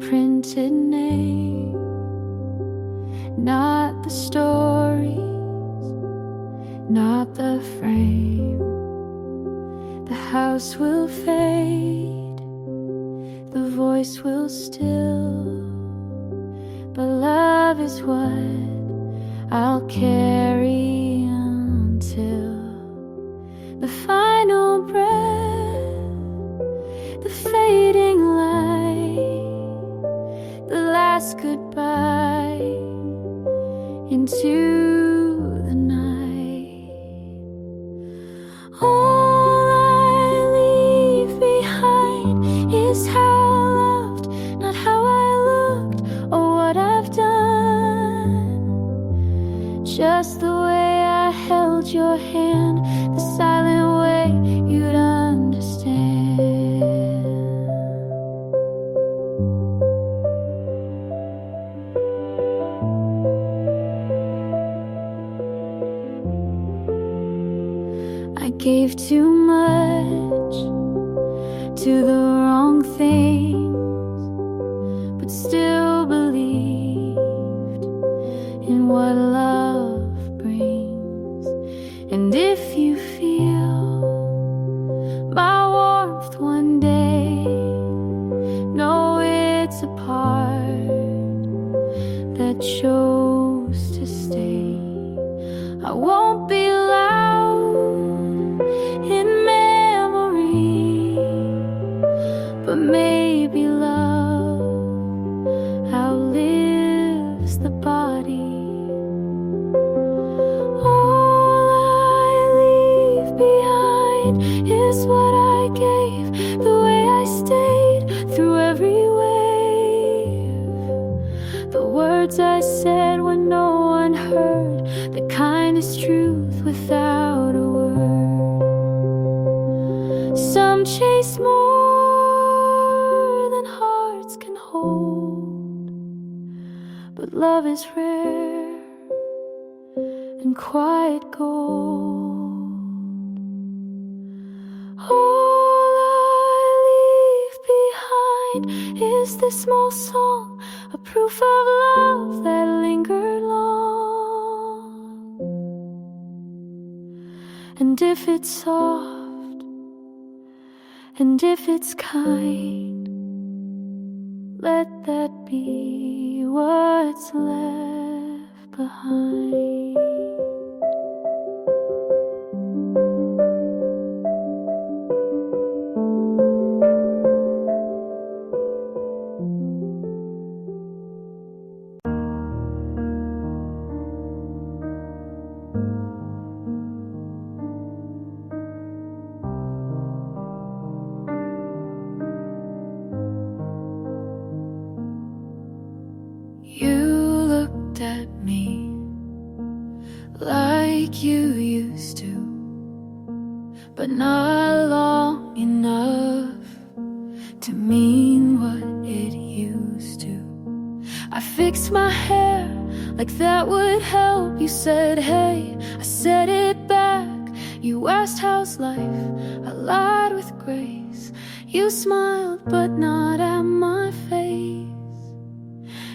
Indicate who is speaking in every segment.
Speaker 1: printed name, not the stories, not the frame. The house will fade, the voice will still, but love is what I'll carry until the final breath, the fading light, the last goodbye into the night. All I leave behind is how I loved, not how I looked or what I've done. Just the way I held your hand, the silent way you'd understand. I gave too much to the wrong things, but still believed in what love brings. And if you feel my warmth one day, know it's a part that chose to stay. I won't be loud in memory, but maybe love outlives the body. All I leave behind is what I gave, the way I stayed through every wave, the words I said when no one heard, the kindest truth without a word. Some chase more than hearts can hold, but love is rare and quiet gold. All I leave behind is this small song, a proof of love that lingered long. And if it's soft, and if it's kind, let that be what's left behind. You looked at me like you used to, but not long enough to mean what it used to. I fixed my hair like that would help. You said, hey, I said it back. You asked how's life, I lied with grace. You smiled but not at my face.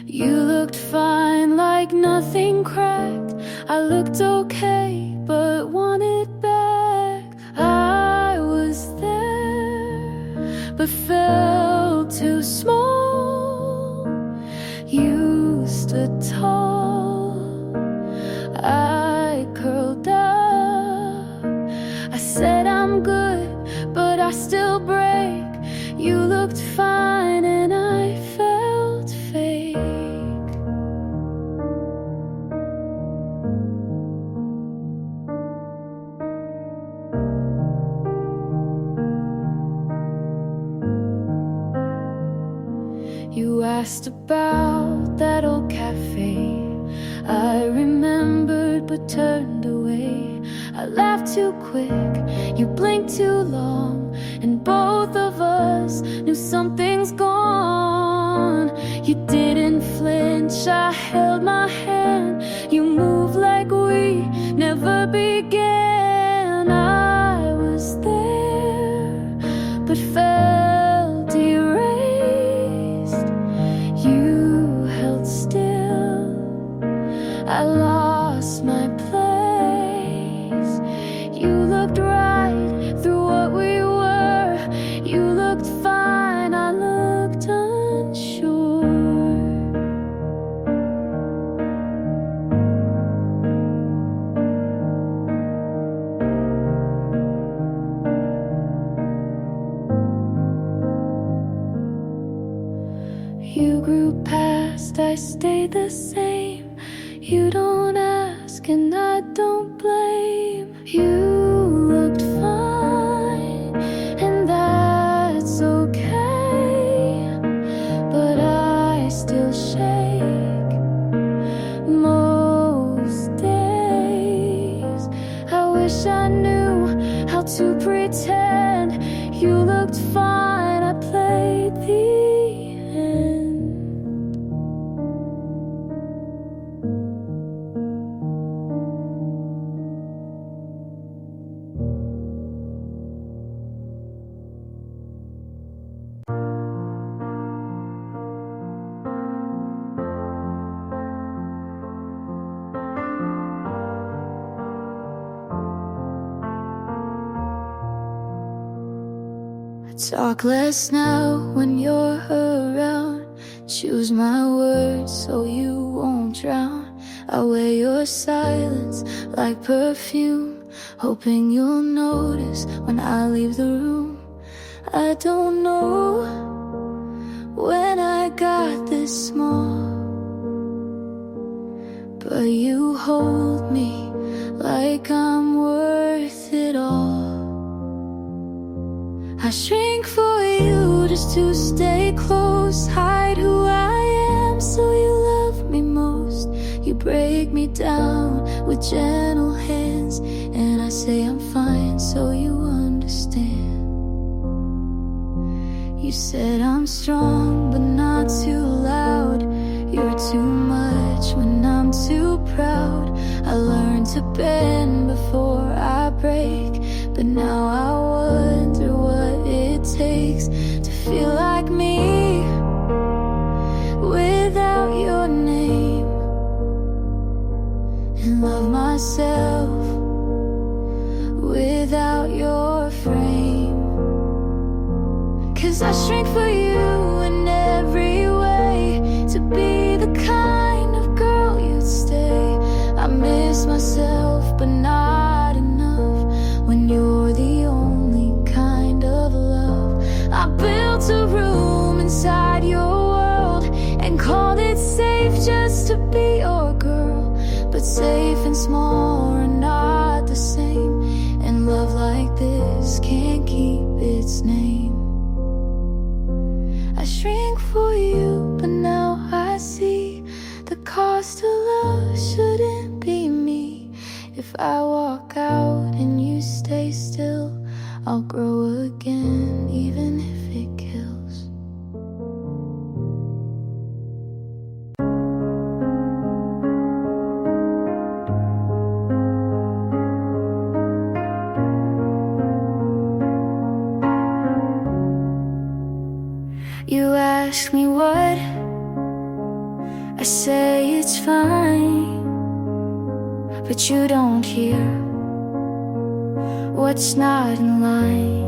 Speaker 1: You looked fine like nothing cracked. I looked okay but wanted back. I was there but felt too small. You stood tall, I curled up. I said I'm good but I still break. You looked fine and I felt fake. You asked about that old cafe. I remembered but turned away. I laughed too quick, you blinked too long, and both of us knew something's gone. You didn't flinch, I held my hand. You moved like we never began. I was there but felt erased. You grew past, I stayed the same. You don't ask and I don't blame. You looked fine, and that's okay, but I still shake most days. I wish I knew how to pretend. You looked fine, I played the end. Talk less now when you're around. Choose my words so you won't drown. I wear your silence like perfume, hoping you'll notice when I leave the room. I don't know when I got this small, but you hold me like I'm worth it all. I shrink for you just to stay close, hide who I am so you love me most. You break me down with gentle hands, and I say I'm fine so you understand. You said I'm strong but not too loud. You're too much when I'm too proud. I learned to bend before I break, but now I wonder what it takes to feel like me without your name, and love myself without your frame. 'Cause I shrink for you in every way, to be the kind of girl you'd stay. I miss myself but not enough when you're the only kind of love. I built a room inside your world and called it safe just to be your girl. But safe and small are not the same, and love like this can't keep its name. I shrink for you, but now I see the cost of love shouldn't be me. If I walk out and you stay still, I'll grow again, even if it kills. You ask me what, I say it's fine, but you don't hear what's not in line.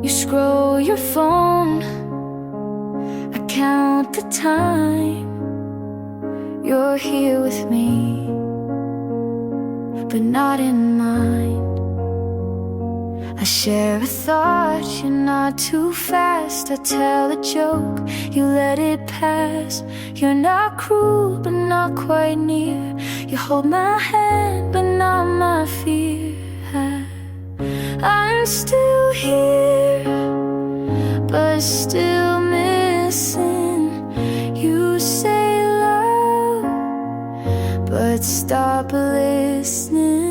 Speaker 1: You scroll your phone, I count the time. You're here with me, but not in mind. I share a thought, you're not too fast. I tell a joke, you let it pass. You're not cruel, but not quite near. You hold my hand, but not my fear. I'm still here, but still missing. You say love, but stop listening.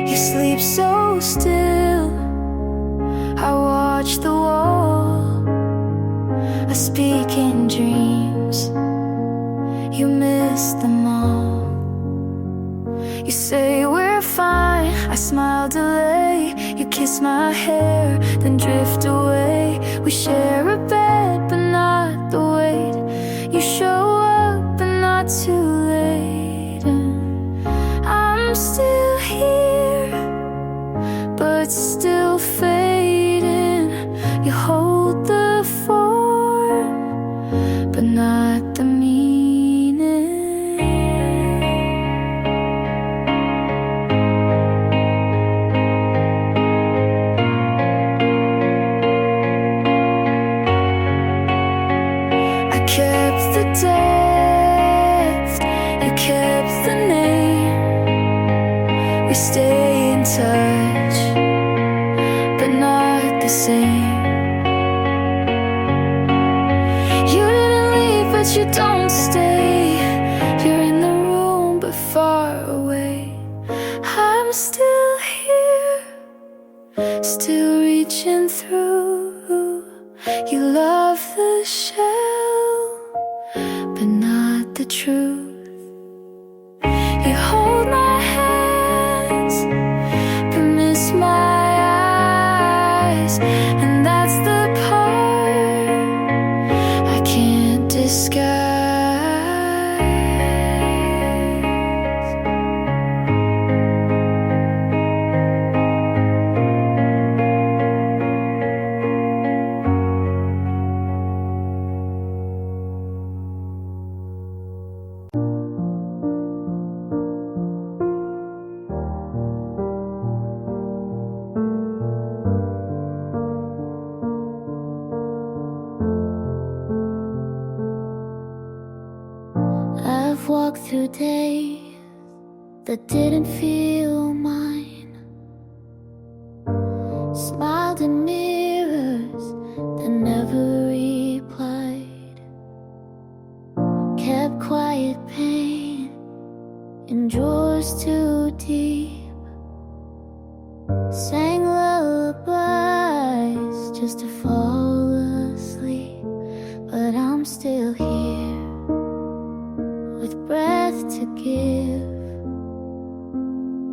Speaker 1: You sleep so still, I watch the wall. I speak in dreams, you miss them all. You say we're fine, I smile, delay. You kiss my hair, then drift away. We share a bed, but not the weight. You show up, but not too late. And I'm still here, but still fading. You hold the form, but not the meaning. We stay in touch, but not the same. You didn't leave, but you don't stay. You're in the room, but far away. I'm still here, still reaching through. You love the shell, but not the truth. You hold my hands, but miss my eyes, and that's the part I can't disguise. I've walked through days that didn't feel mine, smiled in mirrors that never replied, kept quiet pain in drawers too deep, sang lullabies just to fall asleep. But I'm still here, with breath to give,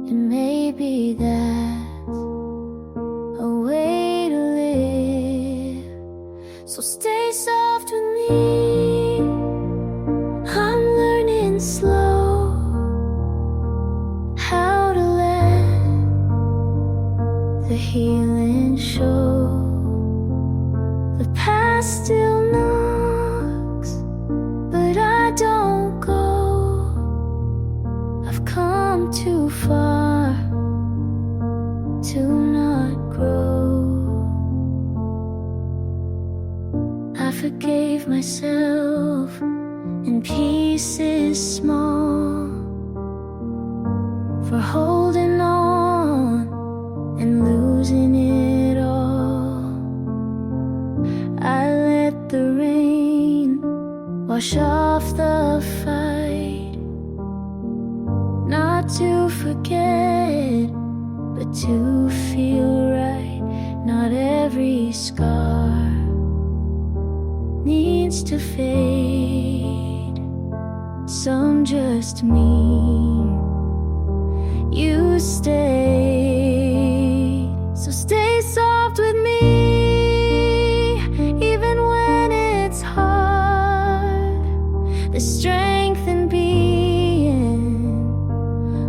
Speaker 1: and maybe that's a way to live. So stay soft with me, I'm learning slow how to let the healing show. The past still knocks, but I don't go. I've come too far to not grow. I forgave myself in pieces small for holding on and losing it all. I let the rain wash off the fight, not to forget, but to feel right. Not every scar needs to fade, some just mean you stay. So stay soft with me, even when it's hard. The strength in being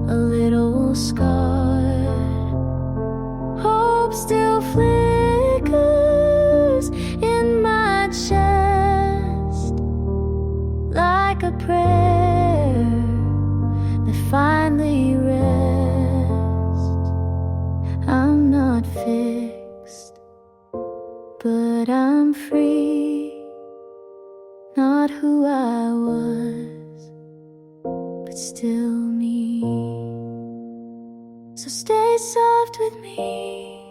Speaker 1: a little scarred, hope still flickers in my chest like a prayer that finally rests. I'm not fixed, but I'm free, not who I was, but still me. So stay soft with me,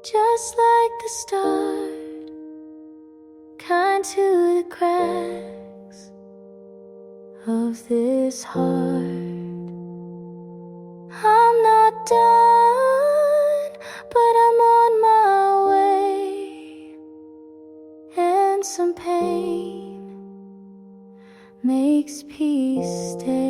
Speaker 1: just like the start, kind to the cracks of this heart. I'm not done, but I'm on my way, and some pain makes peace stay.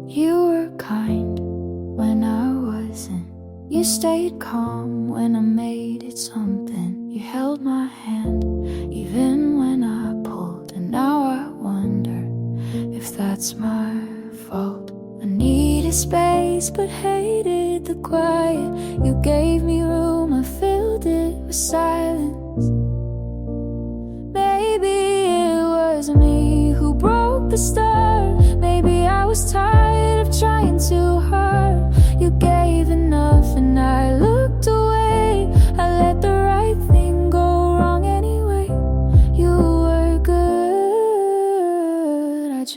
Speaker 1: You were kind when I wasn't. You stayed calm when I made it something. You held my hand even when I pulled. And now I wonder if that's my fault. I needed space but hated the quiet. You gave me room, I filled it with silence. Maybe it was me who the start. Maybe I was tired of trying too hard. You gave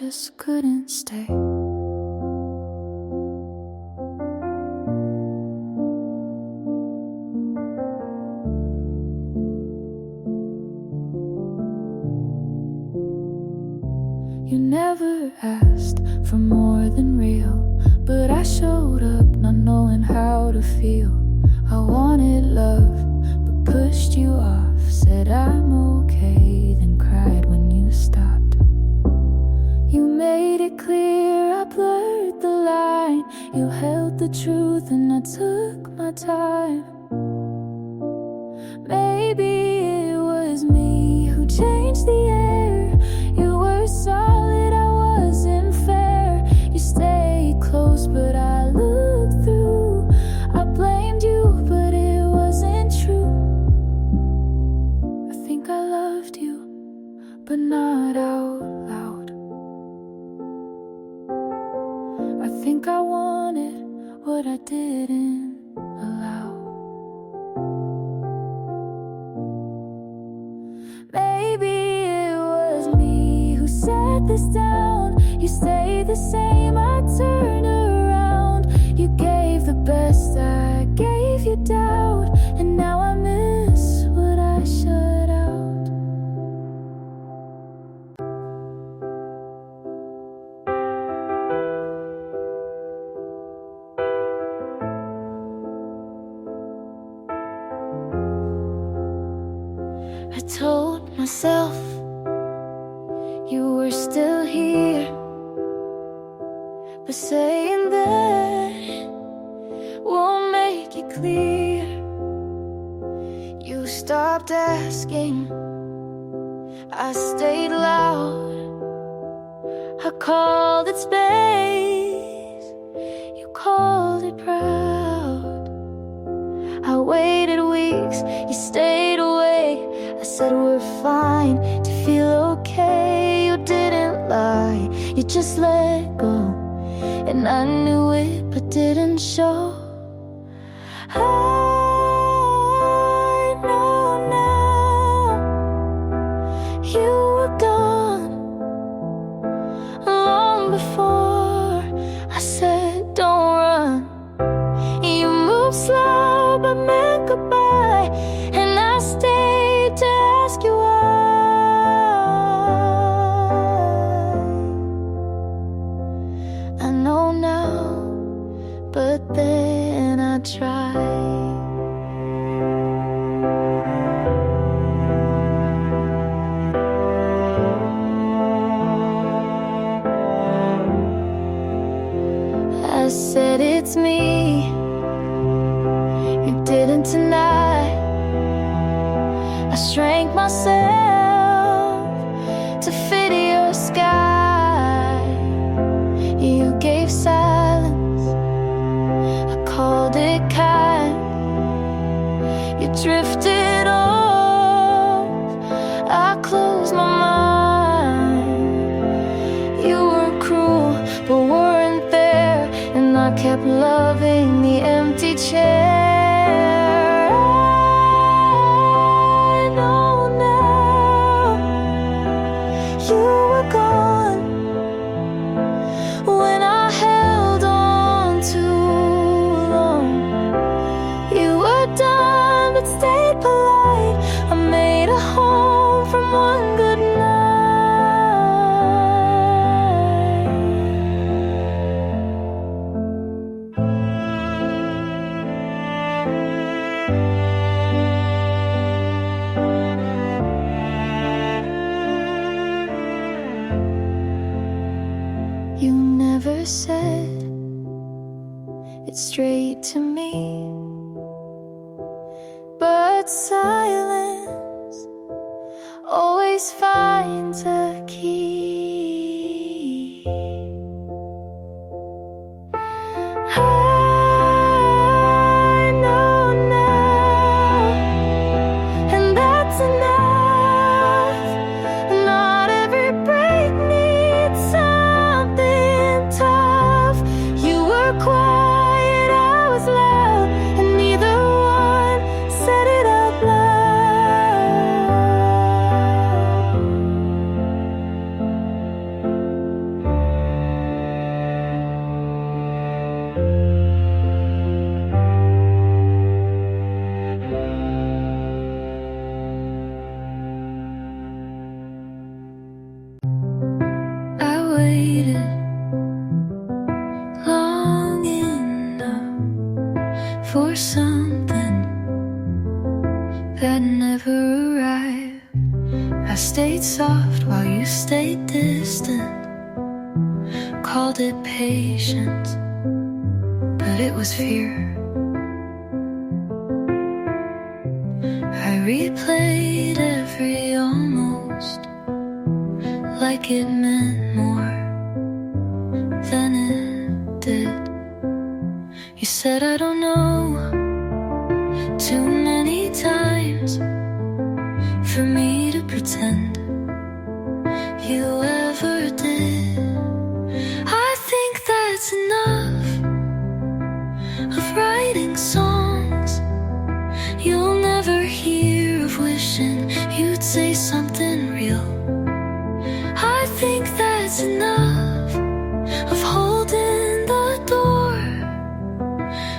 Speaker 1: just couldn't stay. You never asked for more than real, but I showed up not knowing how to feel. I wanted love, but pushed you off. Said I'm okay, then cried when you stopped. You made it clear, I blurred the line. You held the truth and I took my time. Maybe it was me who changed the air. You were solid, I wasn't fair. You stayed close, but I looked through. I blamed you, but it wasn't true. I think I loved you, but not out loud. I think I wanted what I didn't allow. Maybe it was me who set this down. You stayed the same, I turned around. You gave the best, I gave you doubt. And now I miss what I shut out. I told myself you were still here, but saying that won't make it clear. You stopped asking, I stayed loud. I called it space, you called it proud. I waited weeks, you stayed away. I said we're fine, to feel okay. You didn't lie, you just let go. And I knew it, but didn't show. I know now you were gone long before I said don't run. You moved slow but meant goodbye, and I stayed to ask you why. I know now, but then I tried. I said it's me, you didn't deny. I shrank myself to fit your sky. You gave silence, I called it kind. You drifted off, I closed my mind. You were cruel, but weren't there, and I kept loving the empty chair. I know now you were gone when I held on too long. You were done but stayed polite. I made a home from one good night. You never said it straight to me, but silence always finds a key. I know now, and that's enough. Not every break needs something tough. You were quiet, I was loud, and neither one said it out loud. waited long enough for something that never arrived. I stayed soft while you stayed distant, called it patience, but it was fear. I replayed every almost, like it meant more than it did. You said I don't know too many times for me to pretend you ever did. I think that's enough of writing songs you'll never hear, of wishing you'd say something real. I think that's enough of holding the door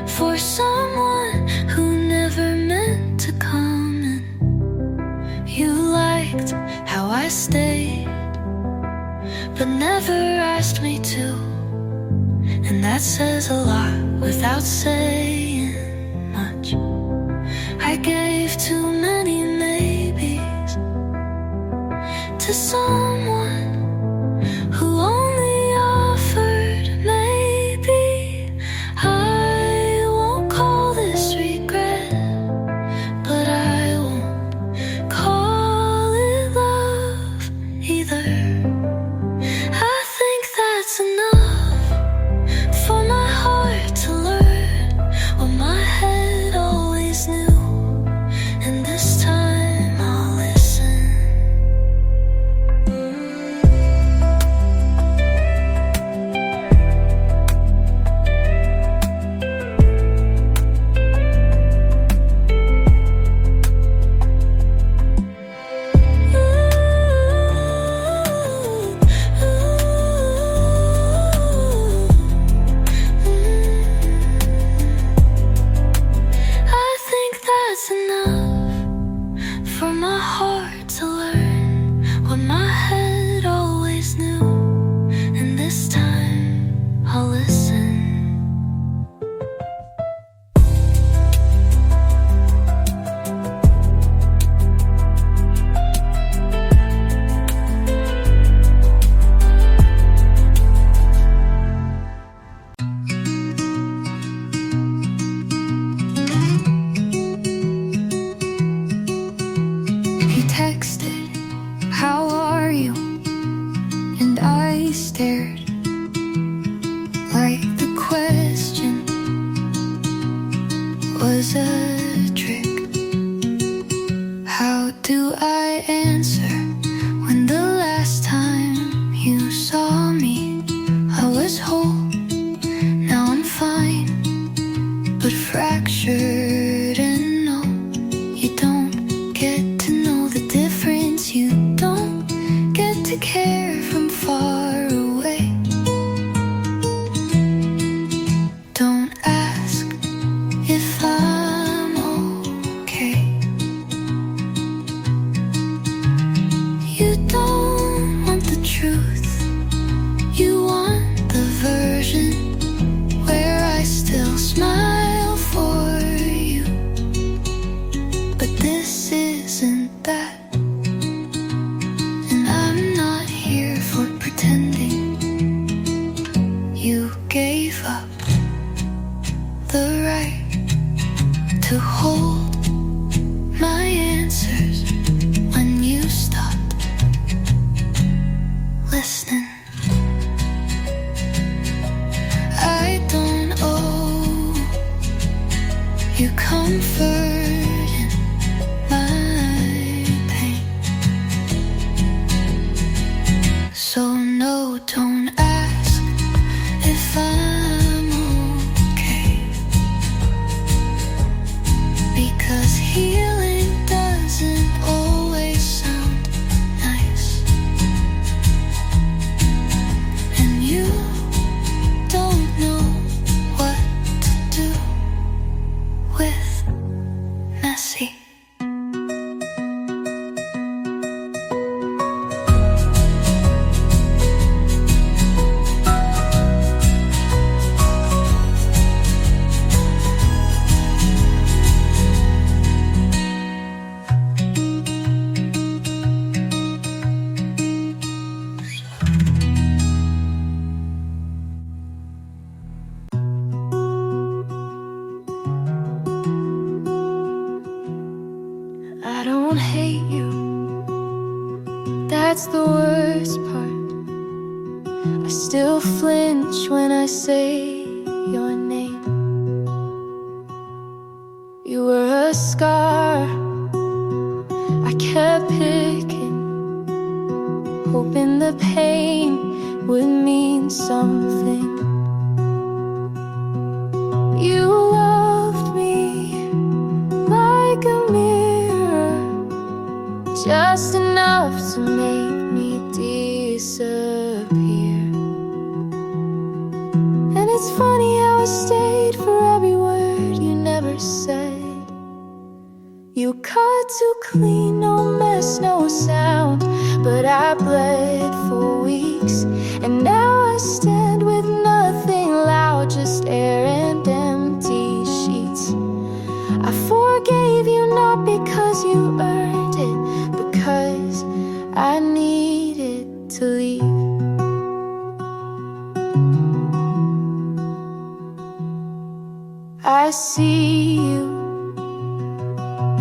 Speaker 1: for someone who never meant to come in. You liked how I stayed, but never asked me to, and that says a lot without saying much. I gave too many maybes to someone who only offered maybe. I won't call this regret, but I won't call it love either. I think that's enough for my heart to learn what my head always knew, and this time I'll listen. I think that's enough for my heart to learn what my head always knew, and this time I'll listen. He texted, "How are you?" And I stared, like the question was a trick. How do I answer when the last time you saw me I was whole? Now I'm fine, but fractured, and no, you don't get to know the difference. You don't get to care from far away. Don't ask if I'm okay. You don't want the truth, you want the version where I still smile for you. But this isn't that, and I'm not here for pretending. You gave up the right to hold my answers when you stopped listening. I don't owe you comfort in my pain, so no, don't ask if I'm okay, because healing doesn't always sound nice, and you don't know what to do with that's the worst part. I still flinch when I say your name. You were a scar I kept picking, hoping the pain would mean something. You loved me like a mirror, just enough to make me disappear. And it's funny how I stayed for every word you never said. You cut too clean, no mess, no sound, but I bled for weeks, and now I stand with nothing loud, just air and empty sheets. I forgave you not because you earned it, because I needed to leave. I see you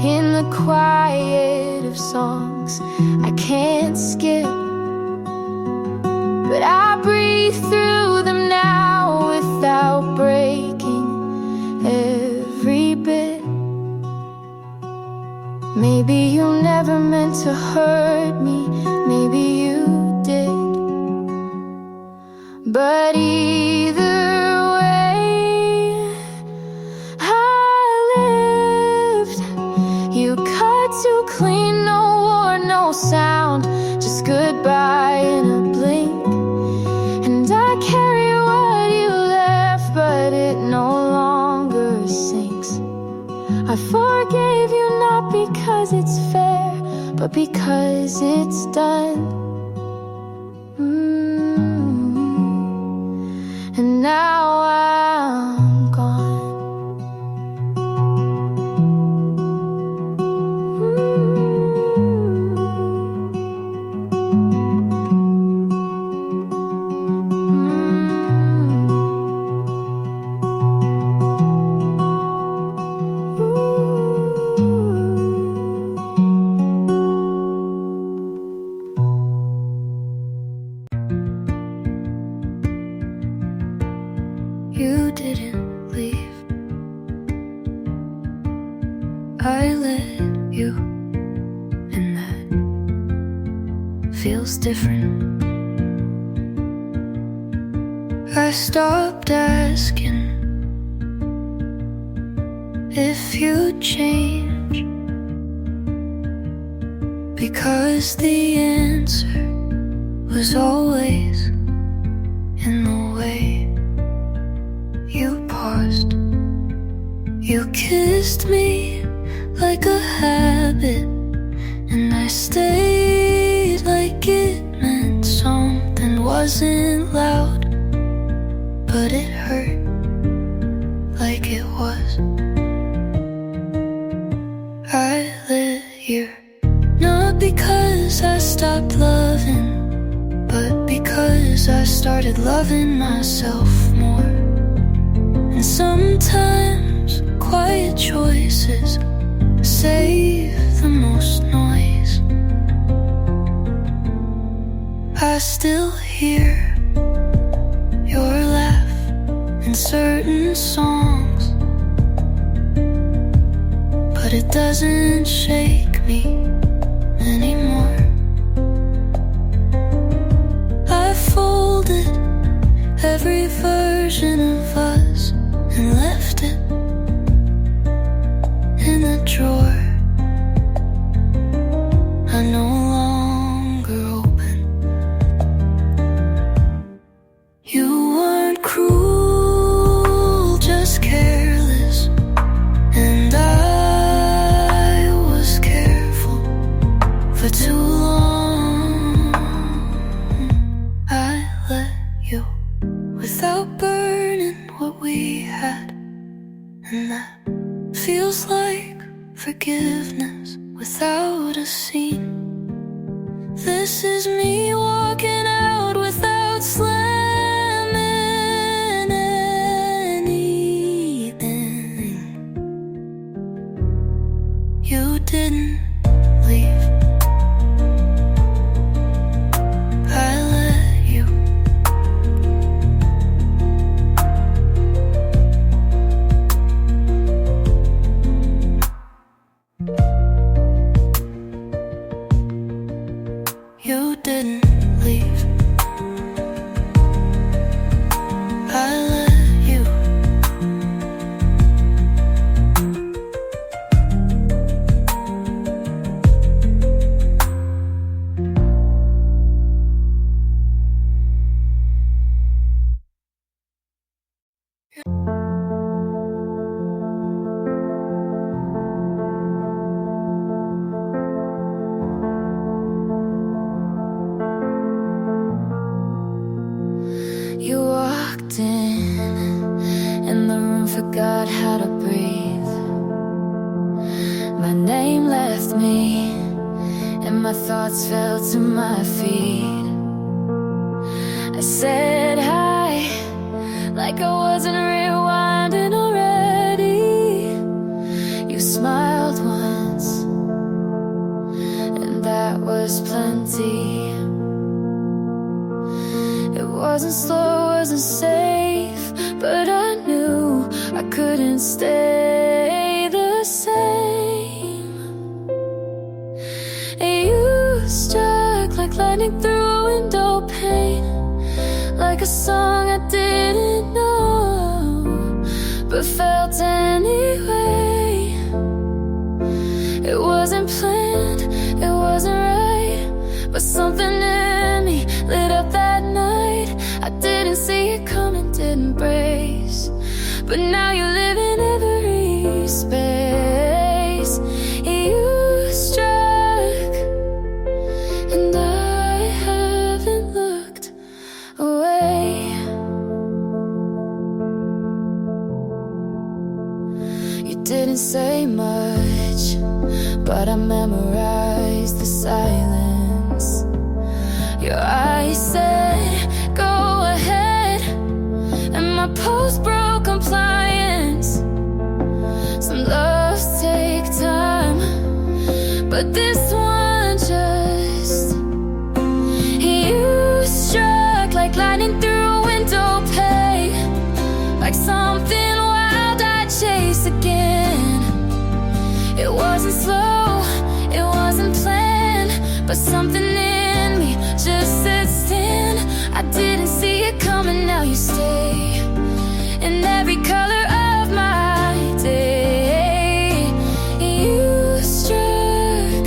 Speaker 1: in the quiet of songs I can't skip, but I breathe through them now without breaking every bit. Maybe you never meant to hurt me, maybe you did, but either way I lived. You cut too clean, no war, no sound, just goodbye in a blink. And I carry what you left, but it no longer sinks. I forgave you not because it's fair, but because it's done. And now I'm gone. You didn't leave, I let you, and that feels different. I stopped asking if you'd change, because the answer was always in the way. You paused, you kissed me like a habit, and I stayed like it meant something. Wasn't loud, but it hurt like it was. I lit you, not because I stopped loving, but because I started loving myself more. And sometimes quiet choices save the most noise. I still hear your laugh in certain songs, but it doesn't shake me anymore. I folded every version of us and left it in a drawer. I no longer open. You weren't cruel, just careless, and I was careful for too long. I let you without burning what we had, and that feels like forgiveness without a scene. This is me walking out without slamming anything. You didn't leave, walked in, and the room forgot how to breathe. My name left me, and my thoughts fell to my feet. I said hi, like I wasn't rewinding already. You smiled once, and that was plenty. It wasn't slow, wasn't safe, but I knew I couldn't stay the same. You struck like lightning through a window pane, like a song I didn't know, but felt anyway. It wasn't planned, it wasn't right, but something in me lit up that night. I didn't see it coming, didn't brace, but now you live in every space. You struck, and I haven't looked away. You didn't say much, but I memorized the silence. Your eyes said, go ahead, and my pulse broke compliance. Some loves take time, but this one just... You struck like lightning through a window pane, like something wild I'd chase again. It wasn't slow, it wasn't planned, but something in me just said stand. I didn't see it coming, now you stay in every color of my day. You struck,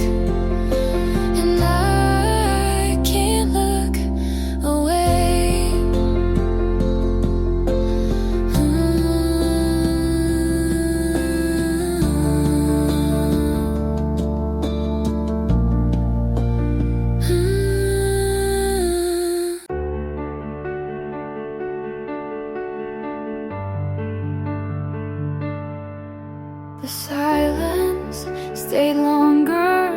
Speaker 1: and I can't look away. The silence stayed longer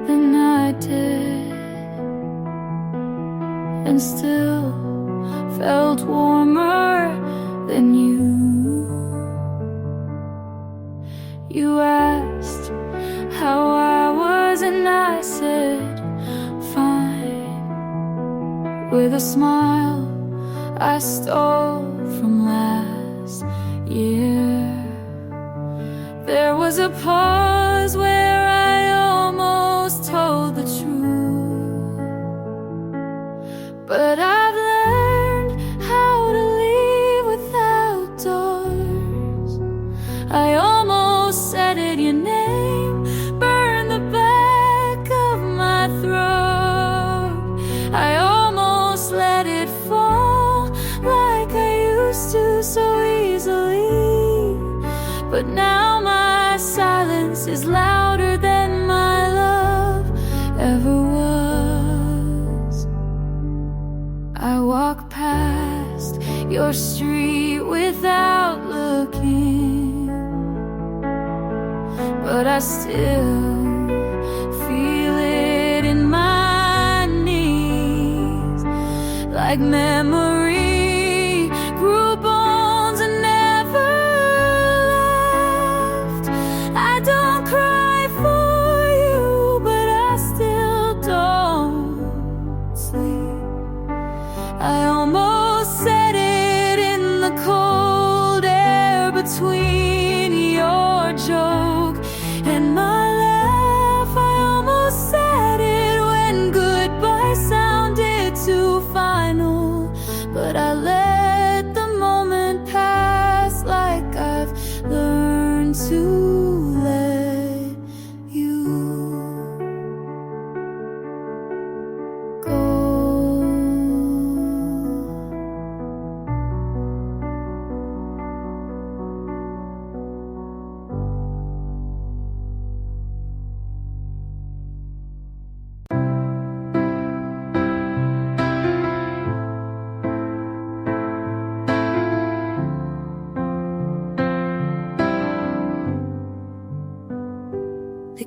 Speaker 1: than I did, and still felt warmer than you. You asked how I was, and I said fine. With a smile I stole from last year. There was a pause where I almost told the truth, but I've learned how to leave without doors. I almost said it, your name burned the back of my throat. I almost let it fall like I used to so easily, but now my silence is louder than my love ever was. I walk past your street without looking, but I still feel it in my knees, like memory grew bones and never left. I don't cry for you, but I still don't sleep. I almost said it in the cold air between your joke and my laugh. I almost said it when goodbye sounded too final,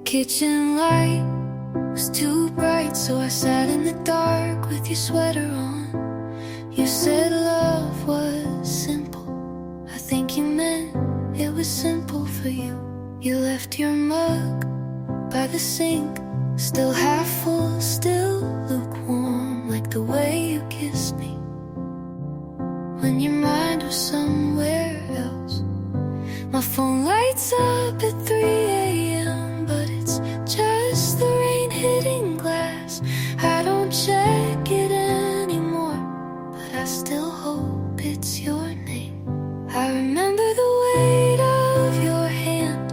Speaker 1: kitchen light was too bright, so I sat in the dark with your sweater on. You said love was simple. I think you meant it was simple for you. You left your mug by the sink, still half full, still lukewarm, like the way you kissed me when your mind was somewhere else. My phone lights up at 3 a.m., but it's just the rain hitting glass. I don't check it anymore, but I still hope it's your name. I remember the weight of your hand,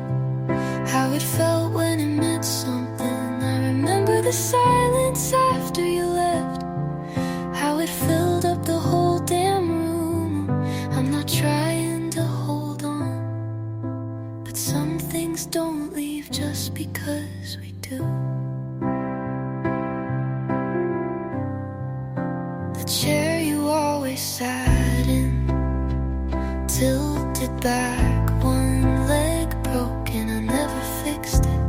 Speaker 1: how it felt when it meant something. I remember the silence after you left, how it filled up the whole damn room. I'm not trying to hold on, but some things don't leave just because we do. The chair you always sat in, tilted back, one leg broken. I never fixed it,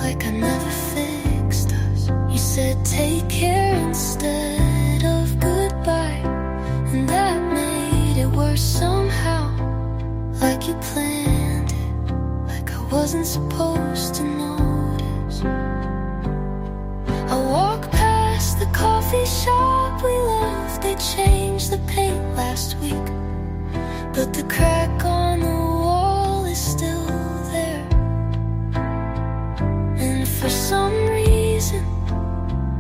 Speaker 1: like I never fixed us. You said take care instead of goodbye, and that made it worse somehow, like you planned it, like I wasn't supposed to notice. I walk past the coffee shop we left. They changed the paint last week, but the crack on the wall is still there. And for some reason,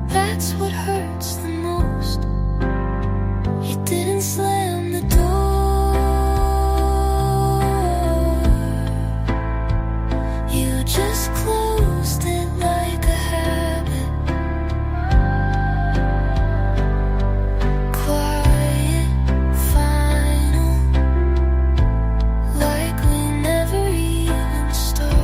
Speaker 1: that's what hurts the most. You didn't slam the door, you just closed it like a habit. Quiet, final, like we never even started.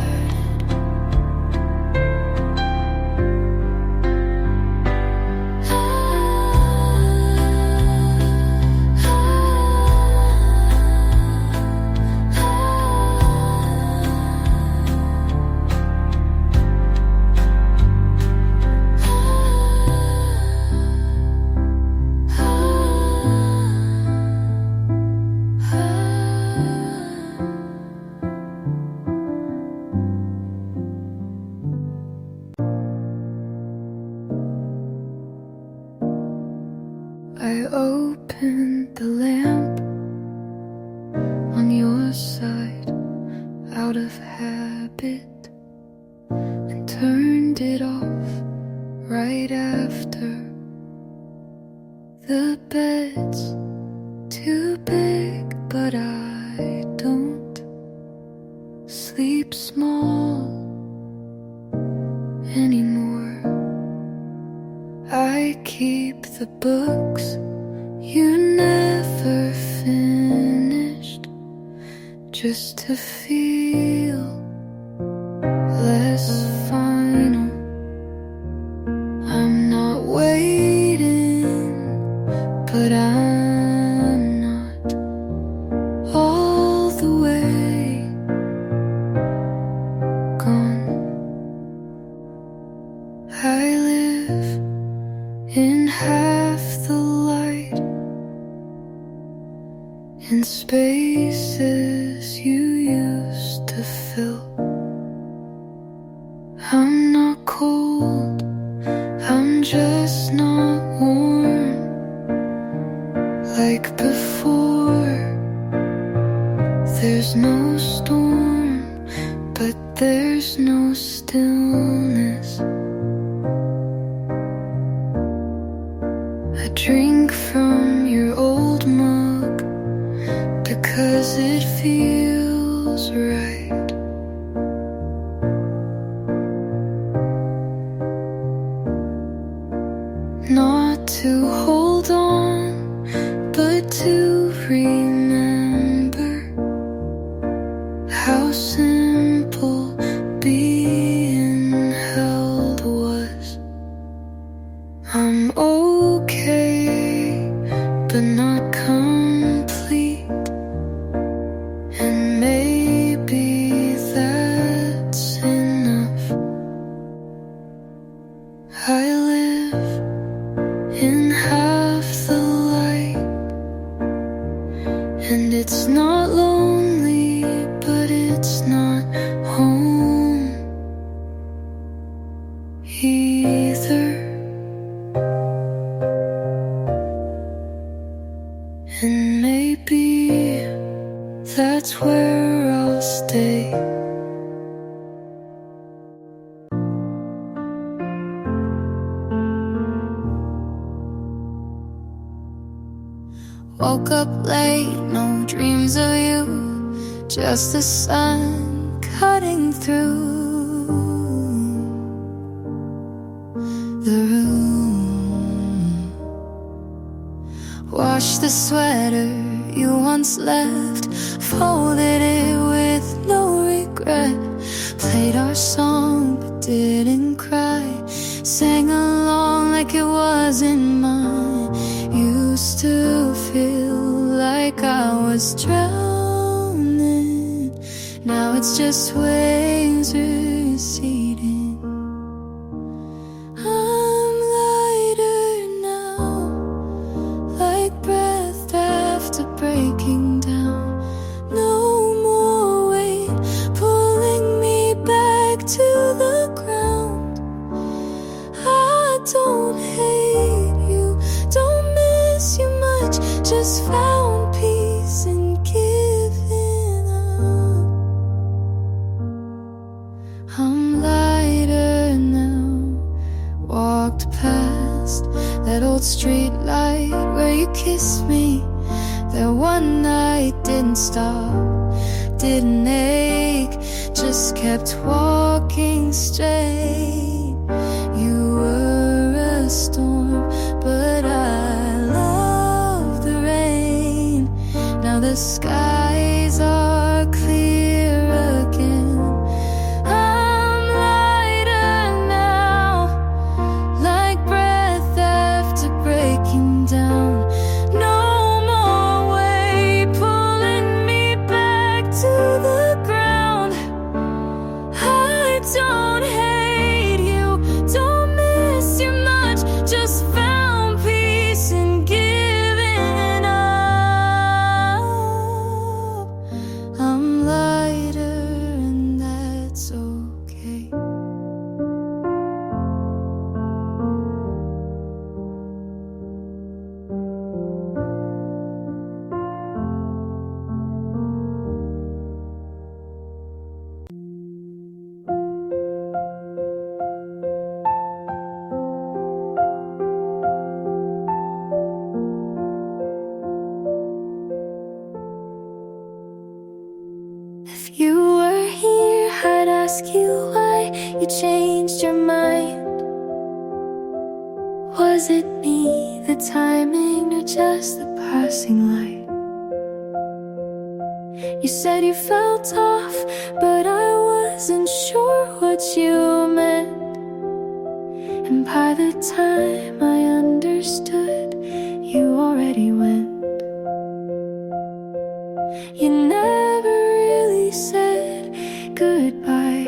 Speaker 1: I opened the lamp on your side out of habit and turned it off right after. The bed's too big, but I don't sleep small anymore. I keep the books you never finished, just to feel less final. I'm not waiting, but I'm not all the way gone. I live in half the light, in spaces you used to fill. I'm not cold, I'm just not warm like before. There's no storm, but there's no stillness. I drink from your old mug because it feels right. Not to hold on, but to remember how simple being held was. I'm okay, but not complete, and maybe that's enough. And it's not lonely, but it's not home either. And maybe that's where I'll stay. Woke up late, no dreams of you, just the sun cutting through the room. Washed the sweater you once left, folded it with no regret. Played our song but didn't cry, sang along like it wasn't mine. Used to feel like I was drowning, now it's just waves receding. I'm lighter now, like breath after breaking down. No more weight pulling me back to the ground. I don't hate you, don't miss you much, just found peace in giving up. I'm lighter now, walked past that old street light where you kissed me. That one night didn't stop, didn't ache, just kept walking straight. You were a storm, but I love the rain. Now the skies are clear again. I'm lighter now, like breath after breaking down. No more weight pulling me back to the ground. I don't hate you, don't miss you much, just found peace in giving up. I'm lighter and that's okay. If you were here, I'd ask you why you changed your mind. Was it me, the timing, or just the passing light? You said you felt off, but I wasn't sure what you meant. And by the time I understood, you already went. You never really said goodbye,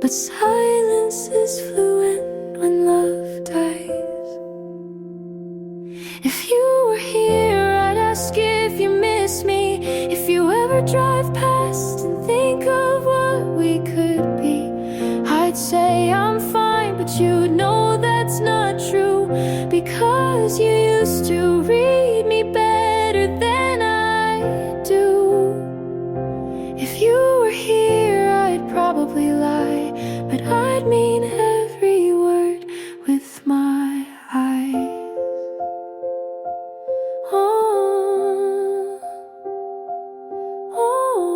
Speaker 1: but silence is fluent when love dies. If you were here, I'd ask if you miss me. If you ever drive past and think of what we could be, I'd say I'm fine, but you'd know that's not true, because you used to read me better than I do. If you were here, I'd probably lie, but I'd mean every word with my eyes. Oh, oh.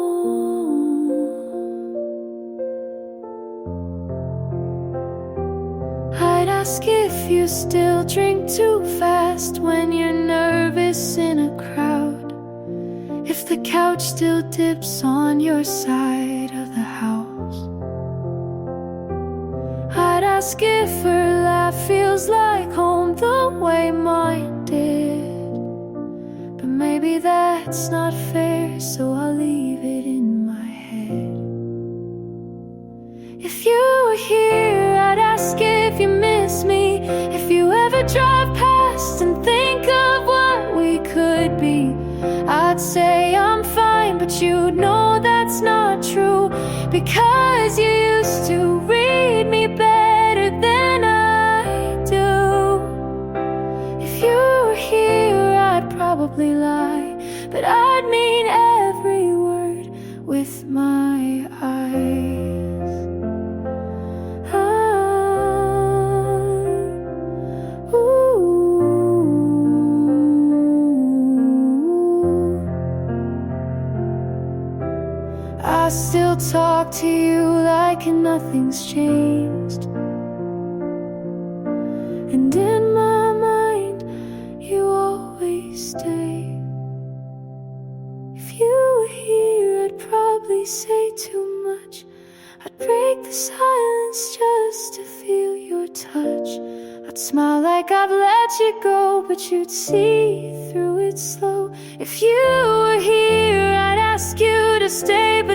Speaker 1: I'd ask if you still drink too fast when you're nervous in a crowd, if the couch still dips on your side of the house. I'd ask if her laugh feels like home the way mine did, but maybe that's not fair, so I'll leave it in my head. If you were here, I'd ask if you miss me. If you ever drive past and think of what we you'd know that's not true, because you used to read me better than I do. If you were here, I'd probably lie, but I'd mean every word with my eyes. I still talk to you like nothing's changed, and in my mind you always stay. If you were here, I'd probably say too much. I'd break the silence just to feel your touch. I'd smile like I've let you go, but you'd see through it slow. If you were here, I'd ask you to stay, but